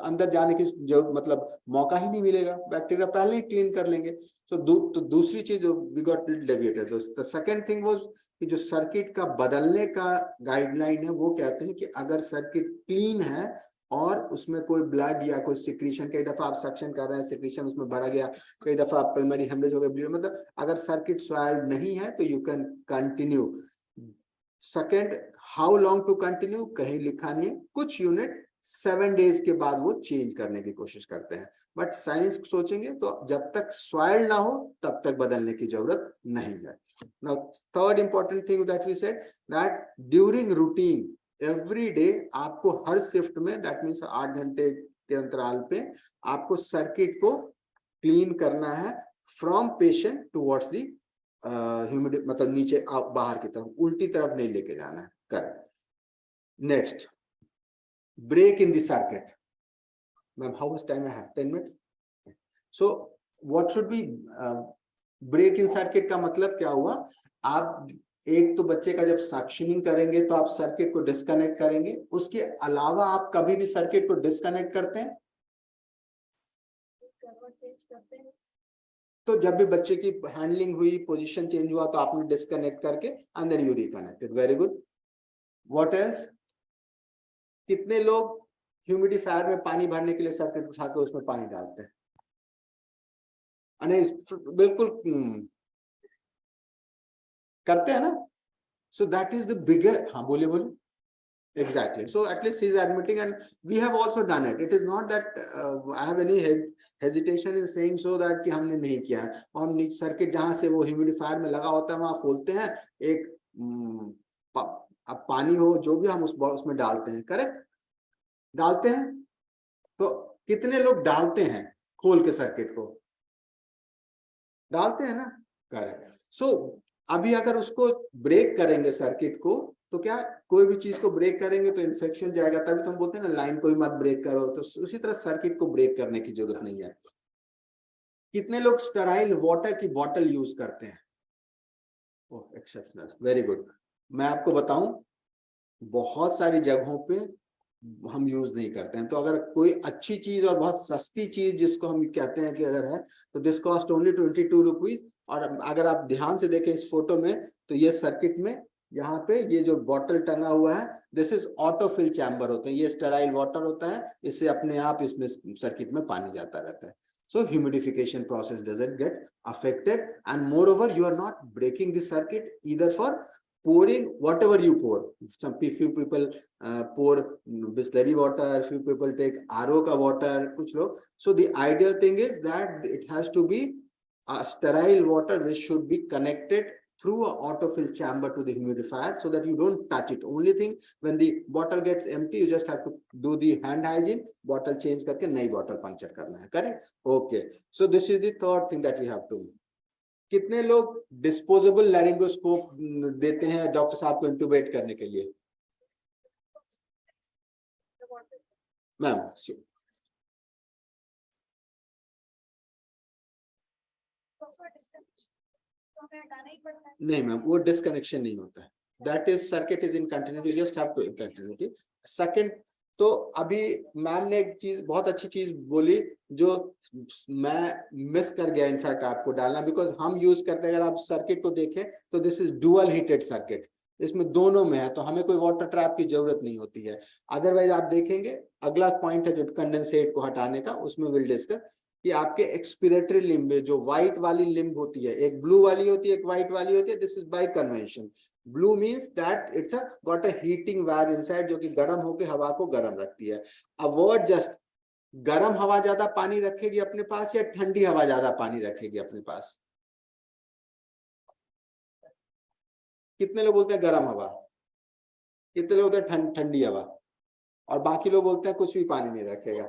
अंदर जाने की जो मतलब मौका ही नहीं मिलेगा, बैक्टीरिया पहले ही क्लीन कर लेंगे। तो दूसरी चीज we got deviated. The second thing was कि जो सर्किट का बदलने का गाइडलाइन है वो कहते हैं कि अगर सर्किट क्लीन है और उसमें कोई ब्लड या कोई सिक्रीशन, कई दफा आप सक्शन कर रहे हैं, सिक्रीशन उसमें बढ़ा गया, कई दफा आप पिलमरी हेमरेज हो गया, मतलब अगर सर्किट सॉइल्ड नहीं है तो you can continue. Second, how long to continue कहीं लिखा नहीं है, कुछ यूनिट 7 डेज के बाद वो चेंज करने की कोशिश करते हैं, बट साइंस सोचेंगे तो जब तक सॉइल ना हो तब तक बदलने की जरूरत नहीं है। Now third important thing that we said that during routine every day आपको हर शिफ्ट में, दैट मीन्स 8 घंटे के अंतराल पे आपको सर्किट को क्लीन करना है from patient towards the humid, मतलब नीचे बाहर की तरफ, उल्टी तरफ नहीं लेके जाना है। Correct. Next, break in the circuit. Ma'am, how much time I have? 10 minutes. So what should be break in circuit का मतलब क्या हुआ? आप एक तो बच्चे का जब सक्शनिंग करेंगे तो आप सर्किट को डिस्कनेक्ट करेंगे, उसके अलावा आप कभी भी सर्किट को डिस्कनेक्ट करते हैं? तो जब भी बच्चे की हैंडलिंग हुई, पोजीशन चेंज हुआ तो आपने डिस्कनेक्ट करके and then you reconnected. Very good. What else? कितने लोग ह्यूमिडिफायर में पानी भरने के लिए सर्किट उठा के उसमें पानी डालते हैं? नहीं, बिल्कुल करते हैं ना। So that is the bigger, हाँ बोलिए बोलिए। Exactly. So at least he is admitting, and we have also done it. It is not that I have any hesitation in saying so that कि हमने नहीं किया है। हम सर्किट जहां से वो ह्यूमिडिफायर में लगा होता है वहां खोलते हैं, एक अब पानी हो जो भी हम उसमें डालते हैं। करेक्ट, डालते हैं। तो कितने लोग डालते हैं खोल के सर्किट को? डालते हैं ना। करेक्ट। सो अभी अगर उसको ब्रेक करेंगे सर्किट को, तो क्या कोई भी चीज को ब्रेक करेंगे तो इन्फेक्शन जाएगा, तभी तो हम बोलते हैं ना लाइन को भी मत ब्रेक करो। तो उसी तरह सर्किट को ब्रेक करने की जरूरत नहीं है। कितने लोग स्टेराइल वाटर की बॉटल यूज करते हैं? ओह, एक्सेप्शनल, वेरी गुड। मैं आपको बताऊं, बहुत सारी जगहों पे हम यूज नहीं करते हैं। तो अगर कोई अच्छी चीज और बहुत सस्ती चीज जिसको हम कहते हैं कि अगर है तो दिस कॉस्ट ओनली 22 रुपीज। और अगर आप ध्यान से देखें इस फोटो में तो ये सर्किट में यहाँ पे ये जो बॉटल टंगा हुआ है, दिस इज ऑटोफिल चैम्बर होते हैं, ये स्टेराइल वाटर होता है, इससे अपने आप इसमें सर्किट में पानी जाता रहता है। So humidification process doesn't get affected, and moreover you are not breaking the circuit either for pouring whatever you pour. Few people pour Bisleri water, few people take RO ka water, kuch log. So the ideal thing is that it has to be a sterile water which should be connected through a autofill chamber to the humidifier so that you don't touch it. Only thing, when the bottle gets empty, you just have to do the hand hygiene, bottle change करके नई bottle puncture करना है। Correct? Okay. So this is the third thing that we have to. कितने लोग disposable laryngoscope देते हैं doctor साहब को इंटुबेट करने के लिए? मैम नहीं मैम, वो डिस्कनेक्शन नहीं होता है। That is circuit is in continuity, just have to continuity. Second, तो अभी मैम ने एक चीज, बहुत अच्छी चीज बोली जो मैं मिस कर गया इनफैक्ट आपको डालना, बिकॉज हम यूज करते हैं, अगर आप सर्किट को देखें तो this is dual heated circuit, इसमें दोनों में है, तो हमें कोई वाटर ट्रैप की जरूरत नहीं होती है। अदरवाइज आप देखेंगे अगला पॉइंट है जो कंडेंसेट को हटाने का, उसमें विल डिस्कस कि आपके एक्सपिरेटरी लिम्ब में जो व्हाइट वाली लिम्ब होती है, एक ब्लू वाली होती है, एक व्हाइट वाली होती है। This is by convention. Blue means that it's a got a heating wire inside, जो कि गर्म होकर हवा को गर्म रखती है। अवॉइड जस्ट गर्म हवा ज्यादा पानी रखेगी अपने पास या ठंडी हवा ज्यादा पानी रखेगी अपने पास? कितने लोग बोलते हैं गर्म हवा, कितने लोग बोलते हैं ठंडी हवा, और बाकी लोग बोलते हैं कुछ भी पानी नहीं रखेगा।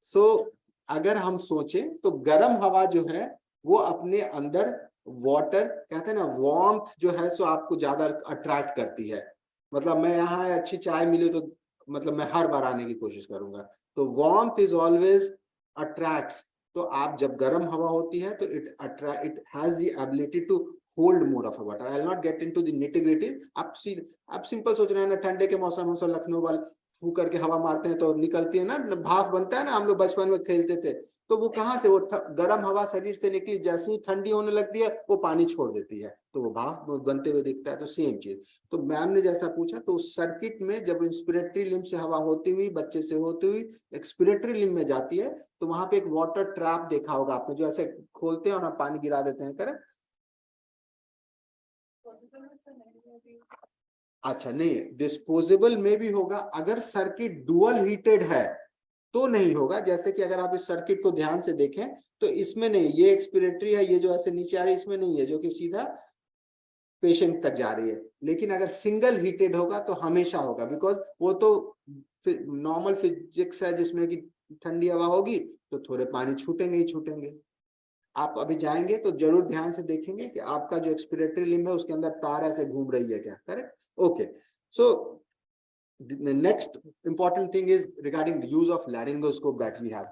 सो अगर हम सोचें तो गर्म हवा जो है वो अपने अंदर वाटर, कहते हैं ना वार्मथ जो है सो आपको ज्यादा अट्रैक्ट करती है। मतलब मैं यहाँ अच्छी चाय मिले तो मतलब मैं हर बार आने की कोशिश करूंगा। तो वार्मथ इज ऑलवेज अट्रैक्ट्स। तो आप जब गर्म हवा होती है तो it has the ability to hold more of water. I will not get into the nitty-gritty. आप सिंपल सोच रहे हैं ना, ठंडे के मौसम में लखनऊ वाले फू करके हवा मारते हैं तो निकलती है ना, भाप बनता है ना, हम लोग बचपन में खेलते थे। तो वो कहाँ से, वो गर्म हवा शरीर से निकली, जैसे ही ठंडी होने लगती है वो पानी छोड़ देती है, तो वो भाप बनते हुए दिखता है। तो सेम चीज। तो मैम ने जैसा पूछा, तो उस सर्किट में जब इंस्पिरेटरी लिम्ब से हवा होती हुई, बच्चे से होती हुई एक्सपिरेटरी लिम्ब में जाती है, तो वहां पे एक वाटर ट्रैप देखा होगा आपने, जो ऐसे खोलते हैं और हम पानी गिरा देते हैं, करेक्ट? अच्छा नहीं, डिस्पोजेबल में भी होगा। अगर सर्किट डुअल हीटेड है तो नहीं होगा। जैसे कि अगर आप इस सर्किट को ध्यान से देखें तो इसमें नहीं, ये एक्सपिरेटरी है, ये जो ऐसे नीचे आ रही है इसमें नहीं है, जो कि सीधा पेशेंट तक जा रही है। लेकिन अगर सिंगल हीटेड होगा तो हमेशा होगा, बिकॉज वो तो नॉर्मल फिजिक्स है जिसमें कि ठंडी हवा होगी तो थोड़े पानी छूटेंगे ही छूटेंगे। आप अभी जाएंगे तो जरूर ध्यान से देखेंगे कि आपका जो एक्सपिरेटरी लिम्ब है उसके अंदर तार ऐसे घूम रही है क्या, correct? Okay, so the next important thing is regarding the use of laryngoscope that we have.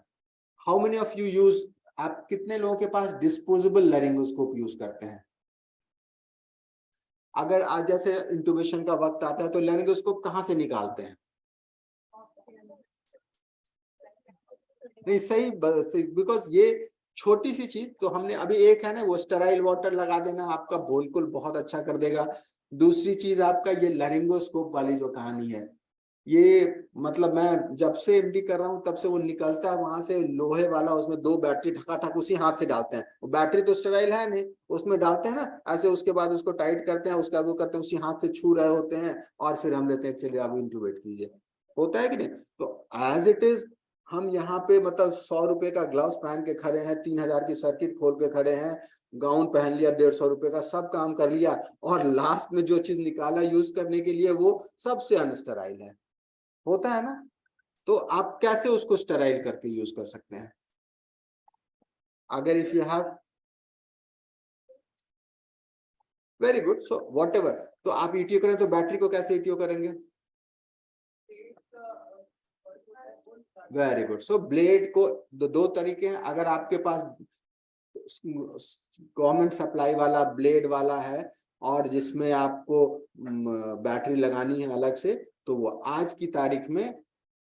How many of you use, आप कितने लोगों के पास डिस्पोजेबल लैरिंगोस्कोप यूज करते हैं? अगर आज जैसे इंट्यूबेशन का वक्त आता है तो लैरिंगोस्कोप कहाँ से निकालते हैं? नहीं सही, बिकॉज ये छोटी सी चीज तो हमने अभी, एक है ना वो स्टेराइल वाटर लगा देना, आपका बिल्कुल बहुत अच्छा कर देगा। दूसरी चीज आपका ये लैरिंगोस्कोप वाली जो कहानी है, ये मतलब मैं जब से एमडी कर रहा हूँ तब से वो निकलता है वहां से लोहे वाला, उसमें 2 बैटरी ठकाठक उसी हाथ से डालते हैं। वो बैटरी तो स्टेराइल है नहीं, उसमें डालते हैं ना ऐसे, उसके बाद उसको टाइट करते हैं, उसका वो करते हैं, उसी हाथ से छू रहे होते हैं और फिर हम लेते हैं चलिए आप इंट्यूबेट कीजिए। होता है कि नहीं? तो एज इट इज हम यहाँ पे मतलब 100 रुपए का ग्लव्स पहन के खड़े हैं, 3000 की सर्किट खोल के खड़े हैं, गाउन पहन लिया 150 रुपए का, सब काम कर लिया, और लास्ट में जो चीज निकाला यूज करने के लिए वो सबसे अनस्टेराइल है। होता है ना? तो आप कैसे उसको स्टेराइल करके यूज कर सकते हैं? अगर if you have, very good, so what ever, तो आप ईटीओ करें तो बैटरी को कैसे ईटीओ करेंगे? वेरी गुड, सो ब्लेड को दो तरीके हैं। अगर आपके पास गवर्नमेंट सप्लाई वाला ब्लेड वाला है और जिसमें आपको बैटरी लगानी है अलग से, तो वो आज की तारीख में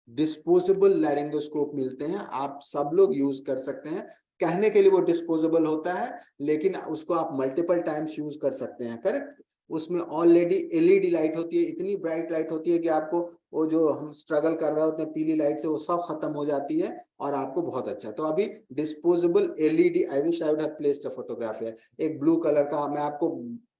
डिस्पोजेबल लैरिंगोस्कोप मिलते हैं, आप सब लोग यूज कर सकते हैं। कहने के लिए वो डिस्पोजेबल होता है, लेकिन उसको आप मल्टीपल टाइम्स यूज कर सकते हैं, करेक्ट? उसमें ऑलरेडी एलईडी लाइट होती है, इतनी ब्राइट लाइट होती है कि आपको वो जो हम स्ट्रगल कर रहे होते हैं पीली लाइट से, वो सब खत्म हो जाती है और आपको बहुत अच्छा। तो अभी disposable LED, I wish I would have placed a photograph है, एक ब्लू कलर का, मैं आपको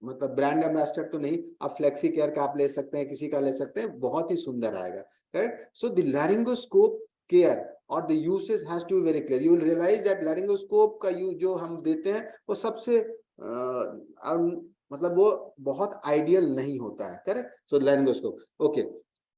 मतलब ब्रांड एम्बेसडर तो नहीं, आप फ्लेक्सी केयर का आप ले सकते हैं, किसी का ले सकते हैं, बहुत ही सुंदर आएगा, correct? So the laryngoscope care और the usage has to be very clear. You will realise that laryngoscope का यूज जो हम देते हैं वो सबसे मतलब वो बहुत आइडियल नहीं होता है, correct? So laryngoscope, okay.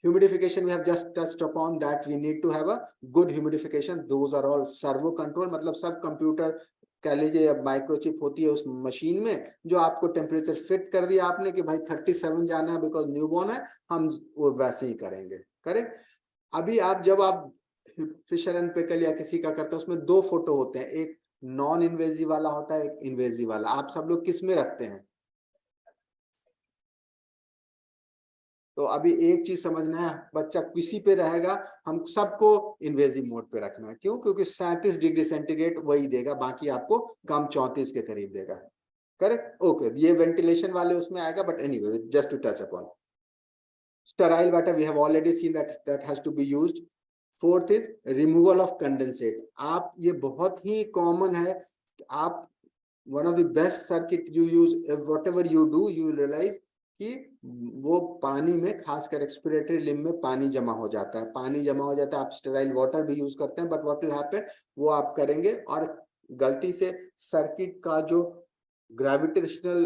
Humidification we have just touched upon that, we need to have a good humidification, those are all servo control, मतलब सब कंप्यूटर कह लीजिए अब माइक्रोचिप होती है उस मशीन में, जो आपको टेम्परेचर फिट कर दिया आपने कि भाई 37 जाना है बिकॉज न्यूबॉर्न है, हम वो वैसे ही करेंगे, करेक्ट? अभी आप जब आप फिशर एंड पिकल या किसी का करते हैं उसमें 2 फोटो होते हैं, एक नॉन इन्वेजिव वाला होता है, एक इन्वेजिव वाला। आप सब लोग किस में रखते हैं? तो अभी एक चीज समझना है, बच्चा किसी पे रहेगा, हम सबको इन्वेजिव मोड पे रखना है। क्यों? क्योंकि 37 डिग्री सेंटीग्रेड वही देगा, बाकी आपको कम 34 के करीब देगा, करेक्ट? ओके, ये वेंटिलेशन वाले उसमें आएगा, but anyway just to touch upon sterile water we have already seen that has to be used. Fourth is removal of condensate. आप ये बहुत ही कॉमन है, आप one of the best circuit you use, whatever you do you will realize कि वो पानी में, खासकर एक्सपिरेटरी लिम्ब में पानी जमा हो जाता है, पानी जमा हो जाता है। आप स्टेराइल वाटर भी यूज करते हैं, बट व्हाट विल हैपन, वो आप करेंगे और गलती से सर्किट का जो ग्रेविटेशनल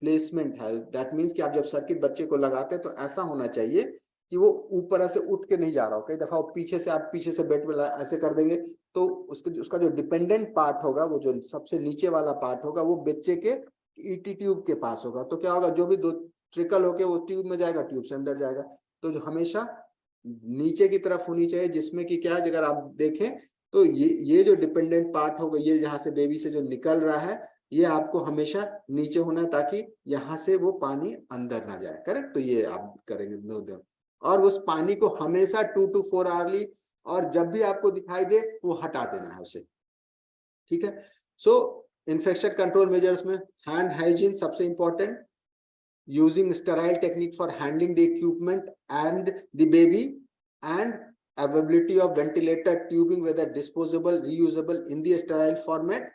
प्लेसमेंट है, दैट मीन्स कि आप जब सर्किट बच्चे को लगाते हैं तो ऐसा होना चाहिए कि वो ऊपर से उठ के नहीं जा रहा हो। कई दफा वो पीछे से, आप पीछे से बेड पे ऐसे कर देंगे तो उसका जो डिपेंडेंट पार्ट होगा, वो जो सबसे नीचे वाला पार्ट होगा, वो बच्चे के ईटी ट्यूब के पास होगा। तो क्या होगा, जो भी दो ट्रिकल होके वो ट्यूब में जाएगा, ट्यूब से अंदर जाएगा। तो जो हमेशा नीचे की तरफ होनी चाहिए, जिसमें कि क्या है, अगर आप देखें तो ये जो डिपेंडेंट पार्ट होगा, ये जहां से बेबी से जो निकल रहा है, ये आपको हमेशा नीचे होना है, ताकि यहाँ से वो पानी अंदर ना जाए। करेक्ट। तो ये आप करेंगे दो, और उस पानी को हमेशा 2 to 4 आवरली, और जब भी आपको दिखाई दे वो हटा देना है उसे। ठीक है। सो इन्फेक्शन कंट्रोल मेजर्स में हैंड हाइजीन सबसे important, using sterile technique for handling the equipment and the baby, and availability of ventilator tubing, whether disposable, reusable, in the sterile format.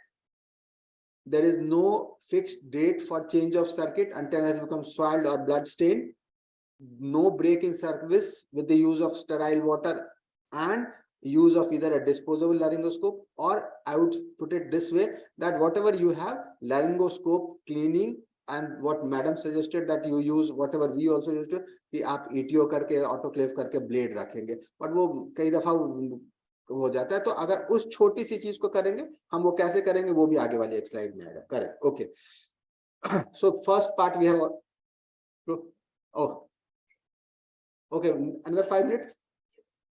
There is no fixed date for change of circuit until it has become soiled or blood stained. No break in service with the use of sterile water, and use of either a disposable laryngoscope, or I would put it this way, that whatever you have, laryngoscope cleaning, and what madam suggested that you use, whatever we also used to, कि आप ETO करके autoclave करके blade रखेंगे, but वो कई दफा हो जाता है। तो अगर उस छोटी सी चीज को करेंगे हम, वो कैसे करेंगे वो भी आगे वाली एक स्लाइड में आएगा। Correct. Okay. So first part we have, oh okay, another 5 minutes.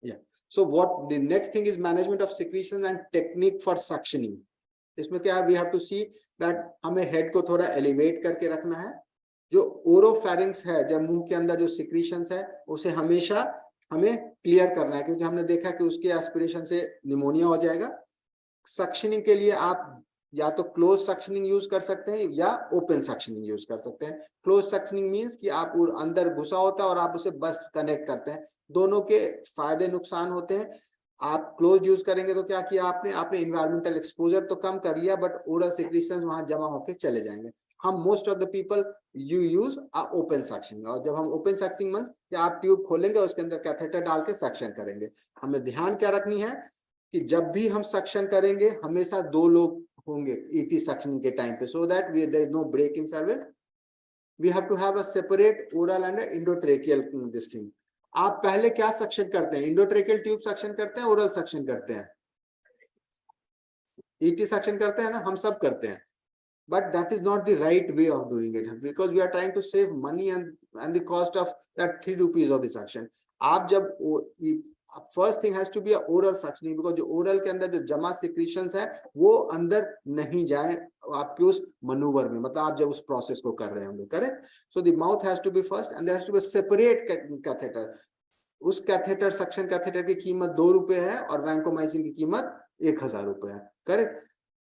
Yeah. So what the next thing is management of secretions and technique for suctioning. इसमें क्या है, we have to see that हमें head को थोड़ा elevate करके रखना है। जो ओरोफेरिंक्स है, जब मुंह के अंदर जो सिक्रीशंस है, उसे हमेशा हमें क्लियर करना है, क्योंकि हमने देखा कि उसके एस्पिरेशन से निमोनिया हो जाएगा। सक्शनिंग के लिए आप या तो क्लोज सक्शनिंग यूज कर सकते हैं या ओपन सक्शनिंग यूज कर सकते हैं। क्लोज सक्शनिंग मींस कि आप अंदर घुसा होता है और आप उसे बस कनेक्ट करते हैं। दोनों के फायदे नुकसान होते हैं। आप क्लोज यूज करेंगे तो क्या किया आपने इन्वायरमेंटल एक्सपोजर तो कम कर लिया, बट ओरल सिक्रीशंस वहां जमा होकर चले जाएंगे। हम most of the people you use open suctioning, और जब हम ओपन सक्शनिंग मींस कि आप ट्यूब खोलेंगे, उसके अंदर कैथेटर डाल के सक्शन करेंगे। हमें ध्यान क्या रखनी है कि जब भी हम सक्शन करेंगे हमेशा 2 लोग होंगे ET सक्शनिंग के टाइम पे, so that there is no break in service. We have to have a separate oral and endotracheal this thing. आप पहले क्या सक्शन करते हैं, इंडोट्रेकियल ट्यूब सक्शन करते हैं, ओरल सक्शन करते हैं? ET सक्शन करते हैं ना, हम सब करते हैं, but that is not the right way of doing it, because we are trying to save money and the cost of that 3 rupees of the suction. आप जब first thing has to be oral suctioning, because जो oral के अंदर जो जमा secretions है वो अंदर नहीं जाए आपके उस मनूवर में, मतलब आप जब उस प्रोसेस को कर रहे होंगे। Correct. So the mouth has to be first and there has to be separate catheter. उस कैथेटर, सक्शन कैथेटर की कीमत 2 रुपए है और वैंकोमाइसिन की कीमत 1000 रुपए है। करेक्ट।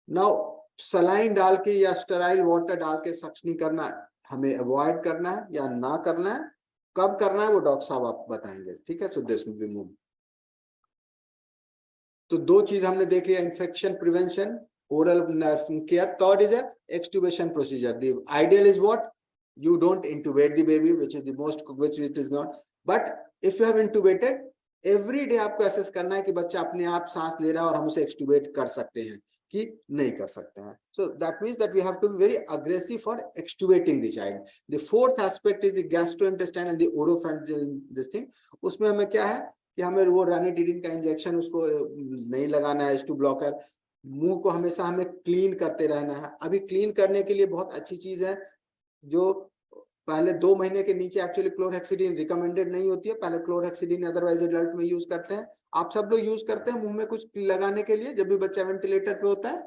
नाउ सलाइन डाल के या स्टेराइल वाटर डाल के सक्शनिंग करना हमें अवॉइड करना है या ना करना है, कब करना है वो डॉक्टर साहब आप बताएंगे। ठीक है। So this will move. तो 2 चीज हमने देख लिया, infection prevention, oral care. Third is extubation procedure. The ideal is what, you don't intubate the baby, which is the most, which it is not, but if you have intubated, every day आपको assess करना है कि बच्चा अपने आप सांस ले रहा है और हम उसे एक्सट्यूबेट कर सकते हैं कि नहीं कर सकते हैं। So that means that we have to be very aggressive for extubating the child. The fourth aspect is the gastrointestinal and the oropharyngeal this thing. उसमें हमें क्या है कि हमें वो रानिटिडिन का इंजेक्शन उसको नहीं लगाना है, H2 ब्लॉकर। मुंह को हमेशा हमें क्लीन करते रहना है। अभी क्लीन करने के लिए बहुत अच्छी चीज है, जो पहले 2 महीने के नीचे एक्चुअली क्लोरहेक्सिडिन रिकमेंडेड नहीं होती है, पहले क्लोरहेक्सिडिन अदरवाइज एडल्ट में यूज करते हैं। आप सब लोग यूज करते हैं मुंह में कुछ लगाने के लिए जब भी बच्चा वेंटिलेटर पे होता है?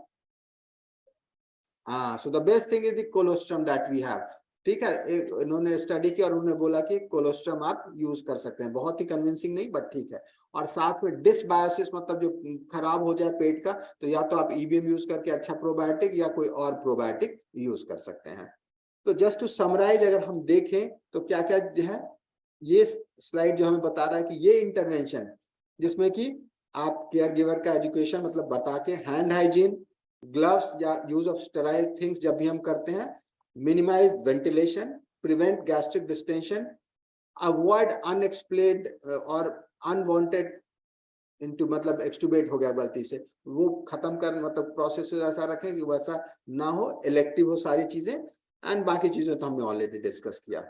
हाँ। So the best thing is the colostrum that we have. ठीक है। इन्होंने स्टडी किया और उन्होंने बोला कि कोलोस्ट्रम आप यूज कर सकते हैं, बहुत ही कन्विंसिंग नहीं बट ठीक है। और साथ में डिसबायोसिस, मतलब जो खराब हो जाए पेट का, तो या तो आप EBM यूज करके अच्छा प्रोबायोटिक या कोई और प्रोबायोटिक यूज कर सकते हैं। तो जस्ट टू समराइज अगर हम देखें तो क्या क्या जो है, ये स्लाइड जो हमें बता रहा है कि ये इंटरवेंशन जिसमें कि आप केयर गिवर का एजुकेशन मतलब बता के, हैंड हाइजीन, ग्लव्स या यूज ऑफ स्टेराइल थिंग्स जब भी हम करते हैं, minimize ventilation, prevent gastric distension, avoid unexplained और अनवांटेड इनटू, मतलब एक्सट्यूबेट हो गया गलती से, वो खत्म कर, मतलब प्रोसेस ऐसा रखें कि वैसा ना हो, इलेक्टिव हो सारी चीजें, एंड बाकी चीजें तो हमने ऑलरेडी डिस्कस किया।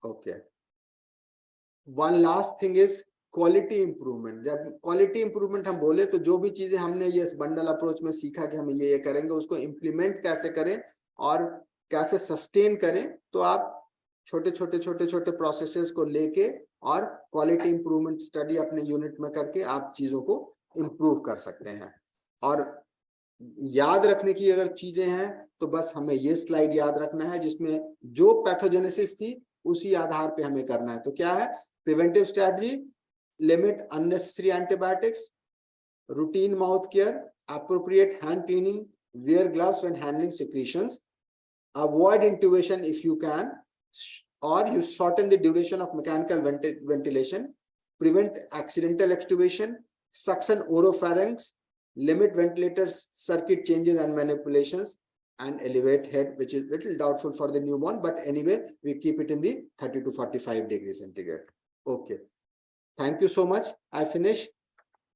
Okay. One last thing is quality improvement. जब क्वालिटी इंप्रूवमेंट हम बोले तो जो भी चीजें हमने ये बंडल अप्रोच में सीखा कि हम ये करेंगे, उसको इंप्लीमेंट कैसे करें और कैसे सस्टेन करें, तो आप छोटे छोटे प्रोसेसेस को लेके और क्वालिटी इंप्रूवमेंट स्टडी अपने यूनिट में करके आप चीजों को इंप्रूव कर सकते हैं. और याद रखने की अगर चीजें हैं तो बस हमें ये स्लाइड याद रखना है जिसमें जो पैथोजेनेसिस थी उसी आधार पे हमें करना है. तो क्या है preventive strategy? limit unnecessary antibiotics, routine mouth care, appropriate hand cleaning, wear gloves when handling secretions, avoid intubation if you can, or you shorten the duration of mechanical ventilation, prevent accidental extubation, suction oropharynx, limit ventilator circuit changes and manipulations, and elevate head, which is little doubtful for the newborn, but anyway we keep it in the 30 to 45 degrees centigrade. Okay. Thank you so much. I finish.